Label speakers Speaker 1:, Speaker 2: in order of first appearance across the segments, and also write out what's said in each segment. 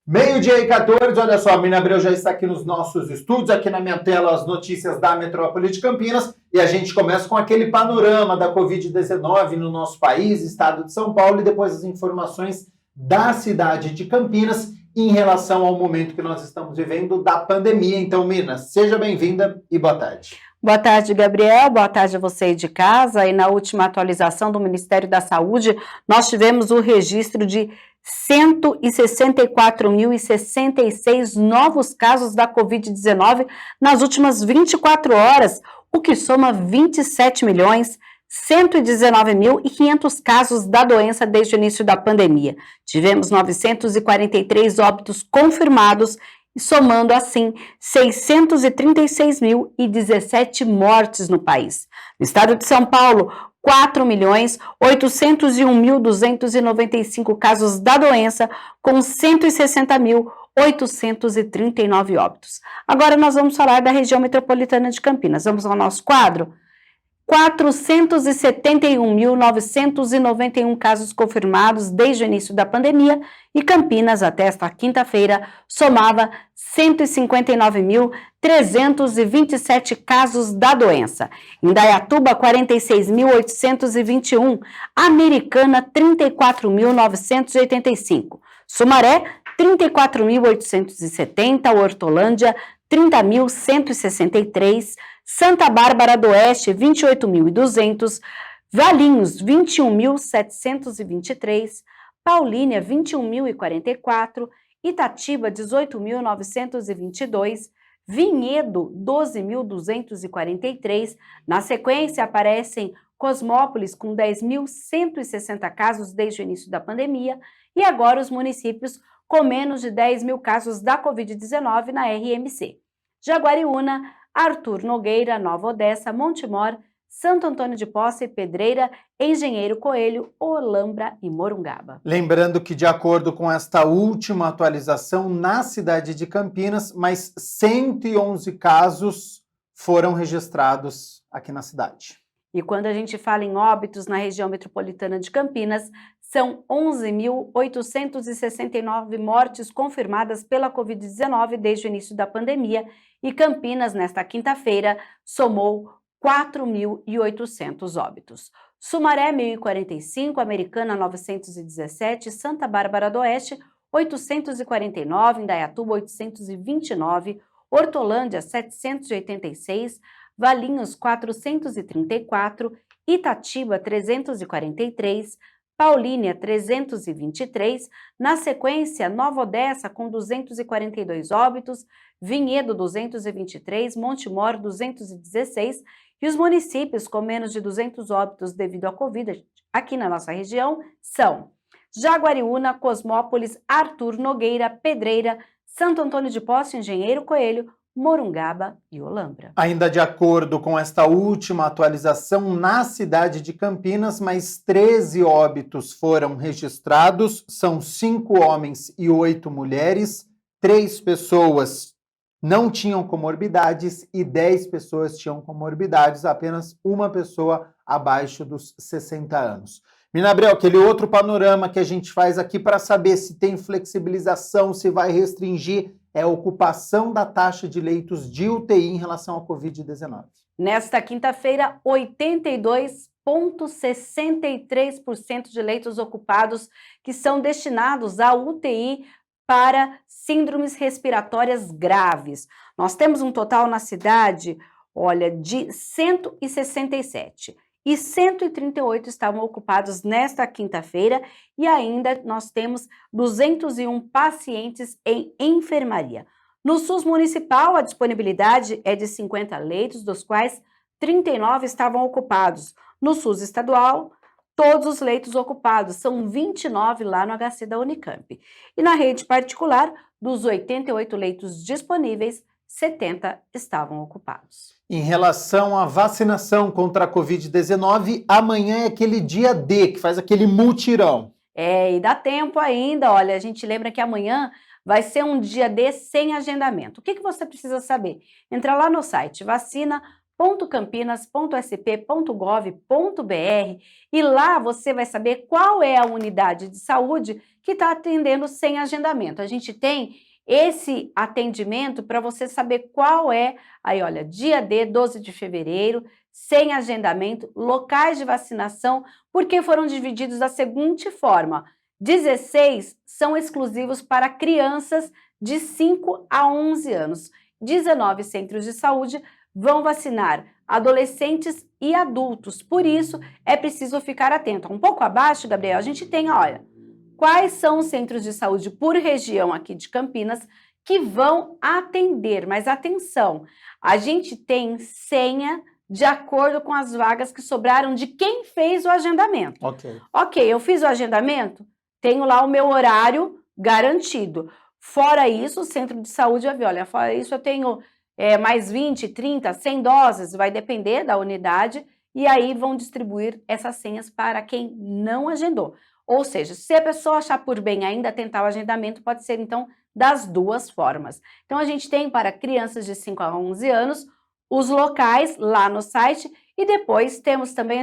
Speaker 1: Meio-dia e 14, olha só, a Mina Abreu já está aqui nos nossos estúdios, aqui na minha tela as notícias da Metrópole de Campinas, e a gente começa com aquele panorama da Covid-19 no nosso país, estado de São Paulo, e depois as informações da cidade de Campinas em relação ao momento que nós estamos vivendo da pandemia. Então, Mina, seja bem-vinda e boa tarde.
Speaker 2: Boa tarde, Gabriel. Boa tarde a você aí de casa. E na última atualização do Ministério da Saúde, nós tivemos o registro de 164.066 novos casos da Covid-19 nas últimas 24 horas, o que soma 27.119.500 casos da doença desde o início da pandemia. Tivemos 943 óbitos confirmados, somando assim 636.017 mortes no país. No estado de São Paulo, 4.801.295 casos da doença, com 160.839 óbitos. Agora nós vamos falar da região metropolitana de Campinas. Vamos ao nosso quadro? 471.991 casos confirmados desde o início da pandemia e Campinas, até esta quinta-feira, somava 159.327 casos da doença. Indaiatuba, 46.821. Americana, 34.985. Sumaré, 34.870. Hortolândia, 30.163. Santa Bárbara do Oeste, 28.200, Valinhos, 21.723, Paulínia, 21.044, Itatiba, 18.922, Vinhedo, 12.243. Na sequência, aparecem Cosmópolis, com 10.160 casos desde o início da pandemia, e agora os municípios com menos de 10 mil casos da Covid-19 na RMC. Jaguariúna, Arthur Nogueira, Nova Odessa, Montemor, Santo Antônio de Posse, Pedreira, Engenheiro Coelho, Olambra e Morungaba.
Speaker 1: Lembrando que, de acordo com esta última atualização, na cidade de Campinas, mais 111 casos foram registrados aqui na cidade.
Speaker 2: E quando a gente fala em óbitos na região metropolitana de Campinas, são 11.869 mortes confirmadas pela Covid-19 desde o início da pandemia, e Campinas, nesta quinta-feira, somou 4.800 óbitos. Sumaré, 1.045, Americana, 917, Santa Bárbara do Oeste, 849, Indaiatuba, 829, Hortolândia, 786, Valinhos, 434, Itatiba, 343, Paulínia, 323, na sequência, Nova Odessa, com 242 óbitos, Vinhedo, 223, Montemor, 216, e os municípios com menos de 200 óbitos devido à Covid aqui na nossa região são Jaguariúna, Cosmópolis, Arthur Nogueira, Pedreira, Santo Antônio de Posse, Engenheiro Coelho, Morungaba e Olambra.
Speaker 1: Ainda de acordo com esta última atualização, na cidade de Campinas, mais 13 óbitos foram registrados, são 5 homens e 8 mulheres, 3 pessoas não tinham comorbidades e 10 pessoas tinham comorbidades, apenas uma pessoa abaixo dos 60 anos. Mina Abreu, aquele outro panorama que a gente faz aqui para saber se tem flexibilização, se vai restringir, é a ocupação da taxa de leitos de UTI em relação à Covid-19.
Speaker 2: Nesta quinta-feira, 82,63% de leitos ocupados que são destinados à UTI para síndromes respiratórias graves. Nós temos um total na cidade, olha, de 167. E 138 estavam ocupados nesta quinta-feira e ainda nós temos 201 pacientes em enfermaria. No SUS municipal, a disponibilidade é de 50 leitos, dos quais 39 estavam ocupados. No SUS estadual, todos os leitos ocupados, são 29 lá no HC da Unicamp. E na rede particular, dos 88 leitos disponíveis, 70 estavam ocupados.
Speaker 1: Em relação à vacinação contra a Covid-19, amanhã é aquele dia D, que faz aquele mutirão.
Speaker 2: E dá tempo ainda, olha, a gente lembra que amanhã vai ser um dia D sem agendamento. O que você precisa saber? Entra lá no site vacina.gov.br www.campinas.sp.gov.br e lá você vai saber qual é a unidade de saúde que está atendendo sem agendamento. A gente tem esse atendimento para você saber qual é, aí olha, dia D, 12 de fevereiro, sem agendamento, locais de vacinação, porque foram divididos da seguinte forma: 16 são exclusivos para crianças de 5 a 11 anos, 19 centros de saúde vão vacinar adolescentes e adultos, por isso é preciso ficar atento. Um pouco abaixo, Gabriel, a gente tem, olha, quais são os centros de saúde por região aqui de Campinas que vão atender, mas atenção, a gente tem senha de acordo com as vagas que sobraram de quem fez o agendamento. Ok, eu fiz o agendamento, tenho lá o meu horário garantido. Fora isso, o centro de saúde vai ver, olha, fora isso eu tenho mais 20, 30, 100 doses, vai depender da unidade, e aí vão distribuir essas senhas para quem não agendou. Ou seja, se a pessoa achar por bem ainda tentar o agendamento, pode ser então das duas formas. Então a gente tem para crianças de 5 a 11 anos, os locais lá no site, e depois temos também,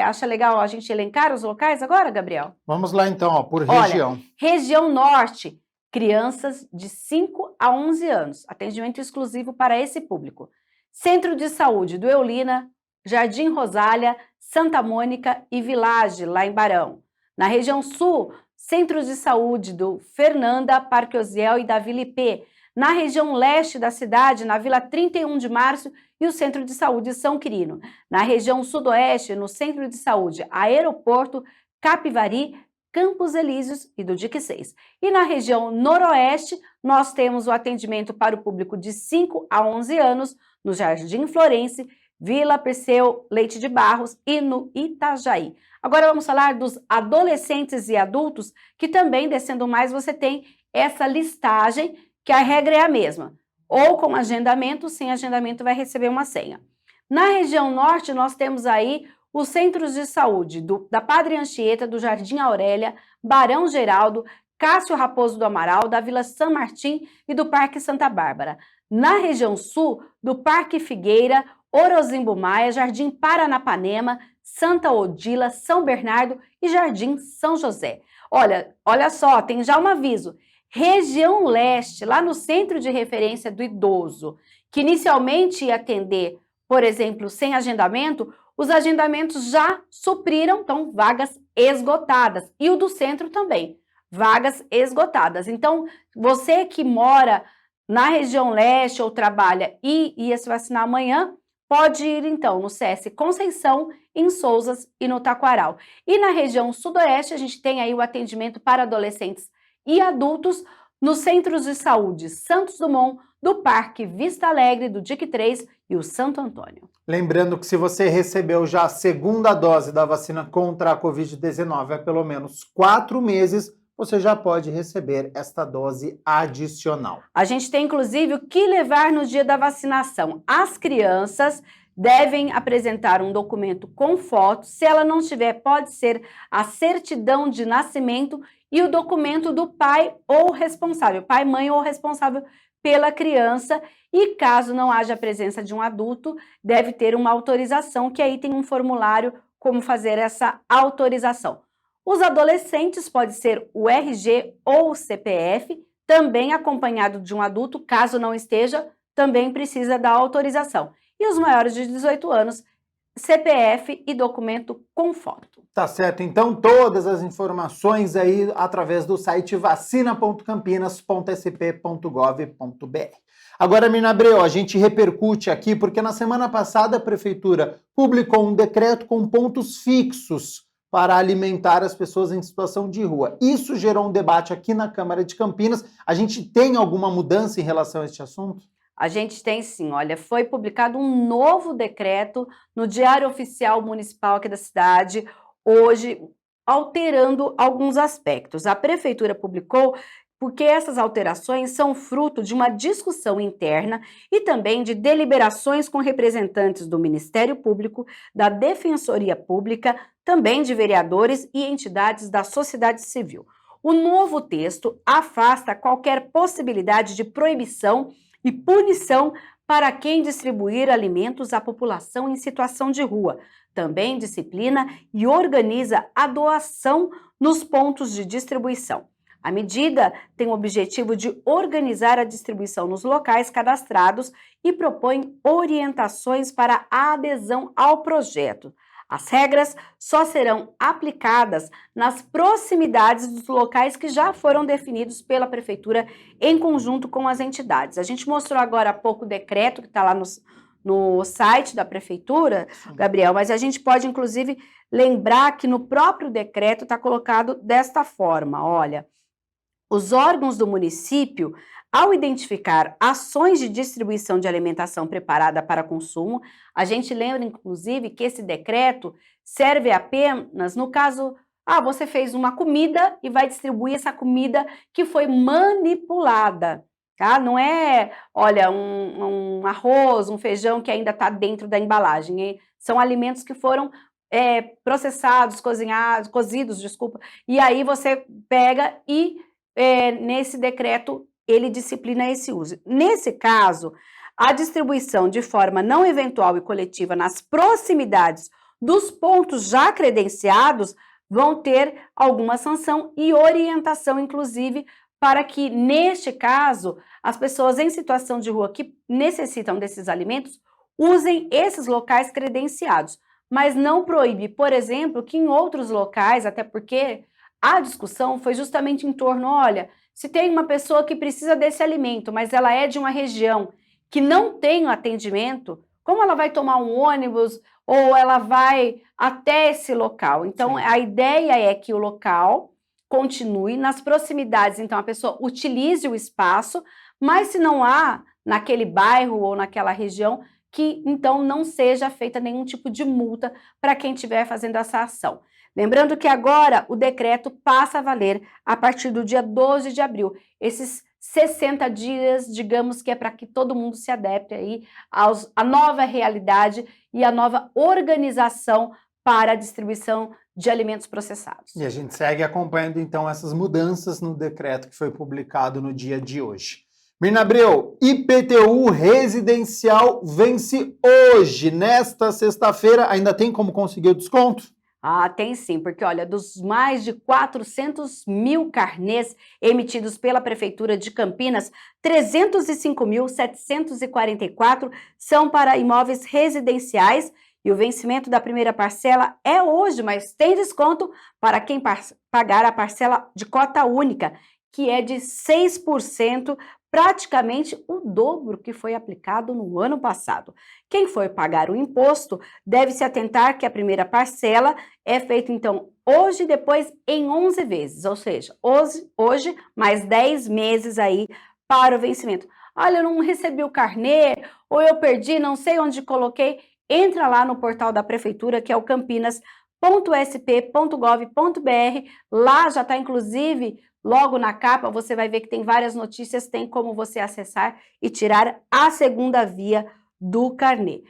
Speaker 2: acha legal a gente elencar os locais agora, Gabriel?
Speaker 1: Vamos lá então, ó, por região.
Speaker 2: Olha, região norte, crianças de 5 a 11 anos, atendimento exclusivo para esse público. Centro de Saúde do Eulina, Jardim Rosália, Santa Mônica e Village, lá em Barão. Na região sul, Centros de Saúde do Fernanda, Parque Osiel e da Vila IP. Na região leste da cidade, na Vila 31 de Março e o Centro de Saúde São Quirino. Na região sudoeste, no Centro de Saúde Aeroporto, Capivari, Campos Elíseos e do Dique 6. E na região noroeste, nós temos o atendimento para o público de 5 a 11 anos no Jardim Florense, Vila Perseu, Leite de Barros e no Itajaí. Agora vamos falar dos adolescentes e adultos, que também, descendo mais, você tem essa listagem, que a regra é a mesma. Ou com agendamento, sem agendamento vai receber uma senha. Na região norte, nós temos aí os centros de saúde da Padre Anchieta, do Jardim Aurélia, Barão Geraldo, Cássio Raposo do Amaral, da Vila São Martim e do Parque Santa Bárbara. Na região sul, do Parque Figueira, Orozimbo Maia, Jardim Paranapanema, Santa Odila, São Bernardo e Jardim São José. Olha só, tem já um aviso. Região leste, lá no Centro de Referência do Idoso, que inicialmente ia atender, por exemplo, sem agendamento, os agendamentos já supriram, então, vagas esgotadas. E o do centro também, vagas esgotadas. Então, você que mora na região leste ou trabalha e ia se vacinar amanhã, pode ir, então, no CS Conceição, em Sousas e no Taquaral. E na região sudoeste, a gente tem aí o atendimento para adolescentes e adultos nos centros de saúde Santos Dumont, do Parque Vista Alegre, do Dique 3 e o Santo Antônio.
Speaker 1: Lembrando que se você recebeu já a segunda dose da vacina contra a Covid-19 há pelo menos 4 meses, você já pode receber esta dose adicional.
Speaker 2: A gente tem, inclusive, o que levar no dia da vacinação. As crianças devem apresentar um documento com foto. Se ela não tiver, pode ser a certidão de nascimento e o documento do pai ou responsável, pai, mãe ou responsável pela criança. E caso não haja a presença de um adulto, deve ter uma autorização, que aí tem um formulário como fazer essa autorização. Os adolescentes pode ser o RG ou o CPF, também acompanhado de um adulto, caso não esteja, também precisa da autorização. E os maiores de 18 anos, CPF e documento com foto.
Speaker 1: Tá certo, então todas as informações aí através do site vacina.campinas.sp.gov.br. Agora, Mirna Abreu, a gente repercute aqui porque na semana passada a Prefeitura publicou um decreto com pontos fixos para alimentar as pessoas em situação de rua. Isso gerou um debate aqui na Câmara de Campinas. A gente tem alguma mudança em relação a este assunto?
Speaker 2: A gente tem sim, olha, foi publicado um novo decreto no Diário Oficial Municipal aqui da cidade, hoje, alterando alguns aspectos. A Prefeitura publicou porque essas alterações são fruto de uma discussão interna e também de deliberações com representantes do Ministério Público, da Defensoria Pública, também de vereadores e entidades da sociedade civil. O novo texto afasta qualquer possibilidade de proibição e punição para quem distribuir alimentos à população em situação de rua. Também disciplina e organiza a doação nos pontos de distribuição. A medida tem o objetivo de organizar a distribuição nos locais cadastrados e propõe orientações para a adesão ao projeto. As regras só serão aplicadas nas proximidades dos locais que já foram definidos pela Prefeitura em conjunto com as entidades. A gente mostrou agora há pouco o decreto que está lá no site da Prefeitura, Gabriel, mas a gente pode, inclusive, lembrar que no próprio decreto está colocado desta forma, olha, os órgãos do município, ao identificar ações de distribuição de alimentação preparada para consumo, a gente lembra, inclusive, que esse decreto serve apenas no caso, você fez uma comida e vai distribuir essa comida que foi manipulada, tá? Não é, olha, um arroz, um feijão que ainda está dentro da embalagem, hein? São alimentos que foram processados, cozidos, desculpa, e aí você pega e nesse decreto ele disciplina esse uso. Nesse caso, a distribuição de forma não eventual e coletiva nas proximidades dos pontos já credenciados vão ter alguma sanção e orientação, inclusive, para que, neste caso, as pessoas em situação de rua que necessitam desses alimentos usem esses locais credenciados, mas não proíbe, por exemplo, que em outros locais, até porque a discussão foi justamente em torno, olha, se tem uma pessoa que precisa desse alimento, mas ela é de uma região que não tem o atendimento, como ela vai tomar um ônibus ou ela vai até esse local? Então, a ideia é que o local continue nas proximidades, então a pessoa utilize o espaço, mas se não há naquele bairro ou naquela região, que então não seja feita nenhum tipo de multa para quem estiver fazendo essa ação. Lembrando que agora o decreto passa a valer a partir do dia 12 de abril. Esses 60 dias, digamos que é para que todo mundo se adapte aí à nova realidade e à nova organização para a distribuição de alimentos processados.
Speaker 1: E a gente segue acompanhando então essas mudanças no decreto que foi publicado no dia de hoje. Mirna Abreu, IPTU residencial vence hoje, nesta sexta-feira. Ainda tem como conseguir o desconto?
Speaker 2: Tem sim, porque olha, dos mais de 400 mil carnês emitidos pela Prefeitura de Campinas, 305.744 são para imóveis residenciais e o vencimento da primeira parcela é hoje, mas tem desconto para quem pagar a parcela de cota única, que é de 6%, praticamente o dobro que foi aplicado no ano passado. Quem for pagar o imposto deve se atentar que a primeira parcela é feita, então, hoje e depois em 11 vezes, ou seja, hoje mais 10 meses aí para o vencimento. Olha, eu não recebi o carnê, ou eu perdi, não sei onde coloquei. Entra lá no portal da Prefeitura, que é o campinas.sp.gov.br, lá já está, inclusive, logo na capa, você vai ver que tem várias notícias, tem como você acessar e tirar a segunda via do carnê.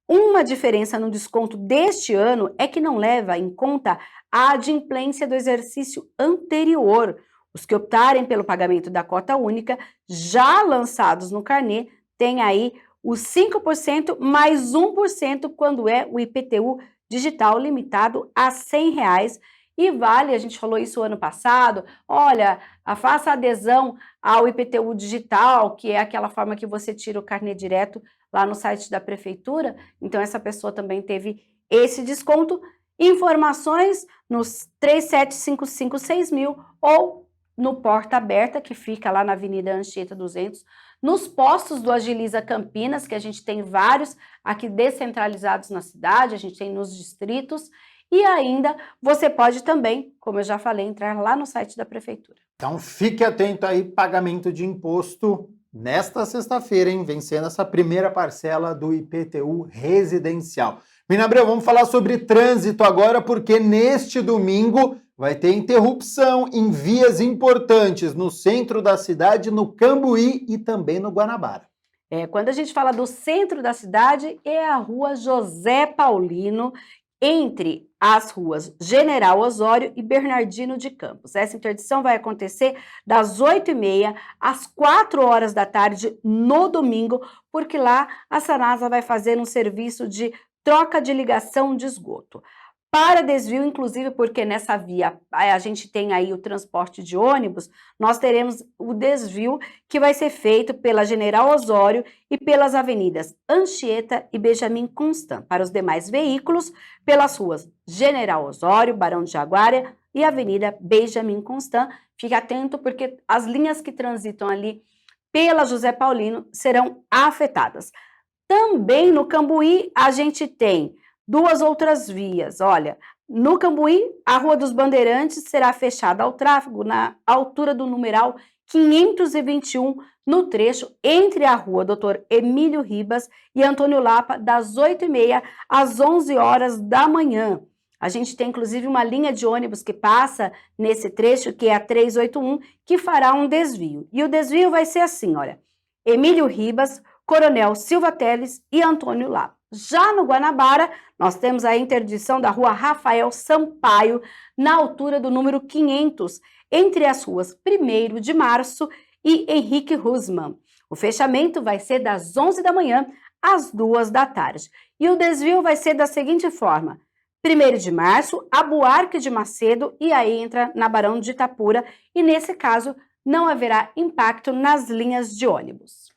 Speaker 2: Uma diferença no desconto deste ano é que não leva em conta a adimplência do exercício anterior. Os que optarem pelo pagamento da cota única, já lançados no carnê, têm aí os 5% mais 1% quando é o IPTU digital limitado a R$ 100. E vale, a gente falou isso ano passado, olha, faça adesão ao IPTU digital, que é aquela forma que você tira o carnê direto lá no site da Prefeitura. Então, essa pessoa também teve esse desconto. Informações nos 37556000 ou no Porta Aberta, que fica lá na Avenida Anchieta 200, nos postos do Agiliza Campinas, que a gente tem vários aqui descentralizados na cidade, a gente tem nos distritos. E ainda você pode também, como eu já falei, entrar lá no site da Prefeitura.
Speaker 1: Então fique atento aí, pagamento de imposto nesta sexta-feira, hein? Vencendo essa primeira parcela do IPTU residencial. Mirna Abreu, vamos falar sobre trânsito agora, porque neste domingo vai ter interrupção em vias importantes no centro da cidade, no Cambuí e também no Guanabara.
Speaker 2: Quando a gente fala do centro da cidade, é a rua José Paulino, entre as ruas General Osório e Bernardino de Campos. Essa interdição vai acontecer das 8h30 às 4 horas da tarde no domingo, porque lá a Sanasa vai fazer um serviço de troca de ligação de esgoto. Para desvio, inclusive porque nessa via a gente tem aí o transporte de ônibus, nós teremos o desvio que vai ser feito pela General Osório e pelas avenidas Anchieta e Benjamin Constant. Para os demais veículos, pelas ruas General Osório, Barão de Jaguária e Avenida Benjamin Constant. Fique atento porque as linhas que transitam ali pela José Paulino serão afetadas. Também no Cambuí a gente tem duas outras vias. Olha, no Cambuí, a Rua dos Bandeirantes será fechada ao tráfego na altura do numeral 521, no trecho entre a Rua Dr. Emílio Ribas e Antônio Lapa, das 8h30 às 11 horas da manhã. A gente tem, inclusive, uma linha de ônibus que passa nesse trecho, que é a 381, que fará um desvio. E o desvio vai ser assim, olha, Emílio Ribas, Coronel Silva Teles e Antônio Lapa. Já no Guanabara, nós temos a interdição da Rua Rafael Sampaio, na altura do número 500, entre as ruas 1º de Março e Henrique Rusman. O fechamento vai ser das 11 da manhã às 2 da tarde. E o desvio vai ser da seguinte forma: 1º de Março, a Buarque de Macedo, e aí entra na Barão de Itapura, e nesse caso não haverá impacto nas linhas de ônibus.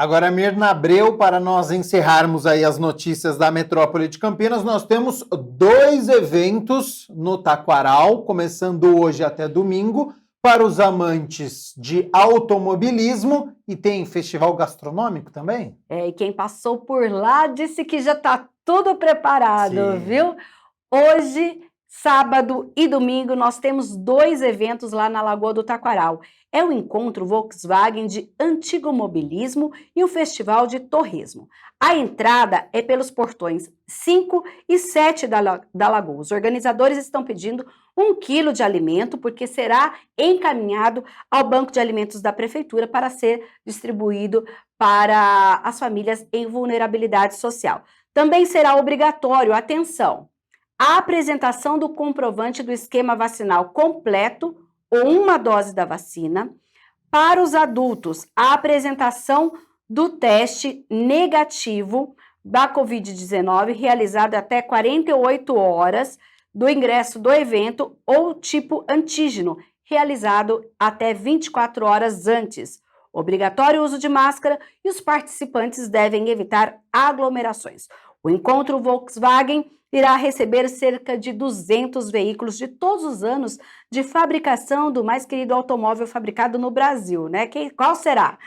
Speaker 1: Agora, Mirna Abreu, para nós encerrarmos aí as notícias da metrópole de Campinas, nós temos 2 eventos no Taquaral, começando hoje até domingo, para os amantes de automobilismo, e tem festival gastronômico também?
Speaker 2: E quem passou por lá disse que já está tudo preparado,
Speaker 1: Sim.
Speaker 2: Viu? Hoje, sábado e domingo, nós temos 2 eventos lá na Lagoa do Taquaral. É o Encontro Volkswagen de Antigo Mobilismo e o Festival de Torresmo. A entrada é pelos portões 5 e 7 da Lagoa. Os organizadores estão pedindo 1 quilo de alimento, porque será encaminhado ao Banco de Alimentos da Prefeitura para ser distribuído para as famílias em vulnerabilidade social. Também será obrigatório, atenção, a apresentação do comprovante do esquema vacinal completo ou 1 dose da vacina. Para os adultos, a apresentação do teste negativo da Covid-19 realizado até 48 horas do ingresso do evento ou tipo antígeno realizado até 24 horas antes. Obrigatório uso de máscara e os participantes devem evitar aglomerações. O Encontro Volkswagen irá receber cerca de 200 veículos de todos os anos de fabricação do mais querido automóvel fabricado no Brasil, né? Qual será?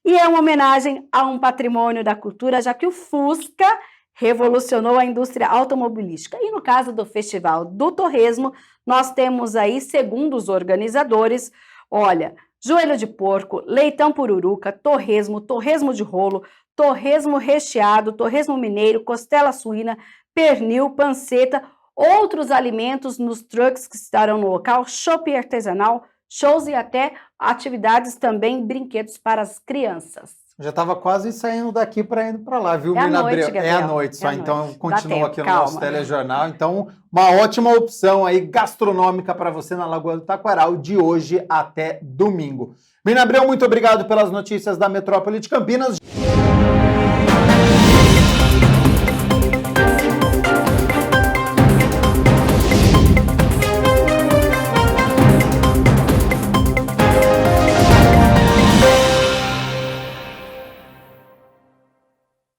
Speaker 2: E é uma homenagem a um patrimônio da cultura, já que o Fusca revolucionou a indústria automobilística. E no caso do Festival do Torresmo, nós temos aí, segundo os organizadores, olha, joelho de porco, leitão pururuca, torresmo, torresmo de rolo, torresmo recheado, torresmo mineiro, costela suína, pernil, panceta, outros alimentos nos trucks que estarão no local, shopping artesanal, shows e até atividades também, brinquedos para as crianças.
Speaker 1: Já estava quase saindo daqui para indo para lá, viu,
Speaker 2: É à
Speaker 1: Mirna
Speaker 2: noite,
Speaker 1: Abreu? É
Speaker 2: Gabriel.
Speaker 1: à noite só,
Speaker 2: É à
Speaker 1: então
Speaker 2: noite.
Speaker 1: continua
Speaker 2: Dá
Speaker 1: aqui
Speaker 2: tempo,
Speaker 1: no nosso
Speaker 2: calma.
Speaker 1: telejornal. Então, uma ótima opção aí gastronômica para você na Lagoa do Taquaral, de hoje até domingo. Mirna Abreu, muito obrigado pelas notícias da metrópole de Campinas.